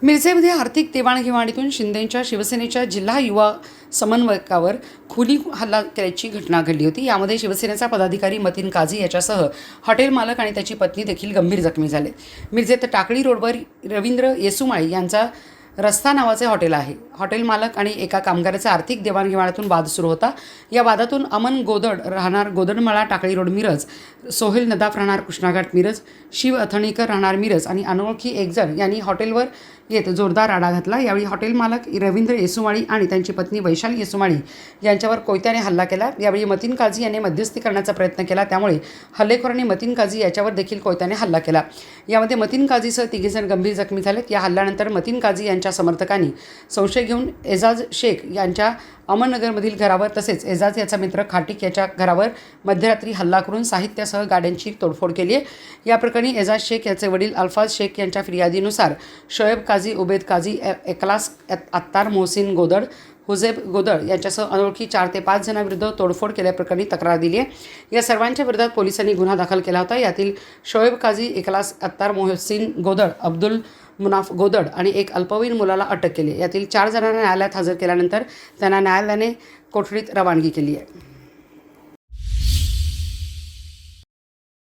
मिरजेमध्ये आर्थिक देवाणघेवाणीतून शिंदेंच्या शिवसेनेच्या जिल्हा युवा समन्वयकावर खुली हल्ला केल्याची घटना घडली होती। यामध्ये शिवसेनेचा पदाधिकारी मतीन काझी याच्यासह हॉटेल मालक आणि त्याची पत्नी देखील गंभीर जखमी झाले। मिरजेत टाकळी रोडवर रवींद्र येसुमाळी यांचा रस्ता नावाचे हॉटेल आहे। हॉटेल मालक आणि एका कामगाराचा आर्थिक देवाणघेवाणीतून वाद सुरू होता। या वादातून अमन गोदड राहणार गोदडमाळा टाकळी रोड मिरज, सोहेल नदाफ राहणार कृष्णाघाट मिरज, शिव अथणीकर राहणार मिरज आणि अनोळखी एक जण यांनी हॉटेलवर येत जोरदार राडा घातला। यावेळी हॉटेल मालक रवींद्र येसुमाळी आणि त्यांची पत्नी वैशाली येसुमाळी यांच्यावर कोयत्याने हल्ला केला। यावेळी मतीन काझी यांनी मध्यस्थी करण्याचा प्रयत्न केला, त्यामुळे हल्लेखोरांनी मतीन काझी याच्यावर देखील कोयत्याने हल्ला केला। यामध्ये मतीन काझीसह तिघेजण गंभीर जखमी झालेत। या हल्ल्यानंतर मतीन काझी यांच्या समर्थकांनी संशय घेऊन एजाज शेख यांच्या अहमदनगरमधील घरावर तसेच एजाज याचा मित्र खाटिक याच्या घरावर मध्यरात्री हल्ला करून साहित्यासह गाड्यांची तोडफोड केली आहे। या प्रकरणी एजाज शेख याचे वडील अल्फाज शेख यांच्या फिर्यादीनुसार शोएब काझी, उबेद काझी, एकलास अत्तार, मोहसिन गोदड, हुजेब गोदड यांच्यासह अनोळखी 4 ते 5 जणांविरुद्ध तोडफोड केल्याप्रकरणी तक्रार दिली आहे। या सर्वांच्या विरोधात पोलिसांनी गुन्हा दाखल केला होता। यातील शोएब काझी, एकलास अत्तार, मोहसिन गोदड, अब्दुल मुनाफ गोदड आणि एक अल्पवयीन मुलाला अटक केली। यातील 4 जणांना न्यायालयात हजर केल्यानंतर त्यांना न्यायालयाने कोठडीत रवानगी केली आहे।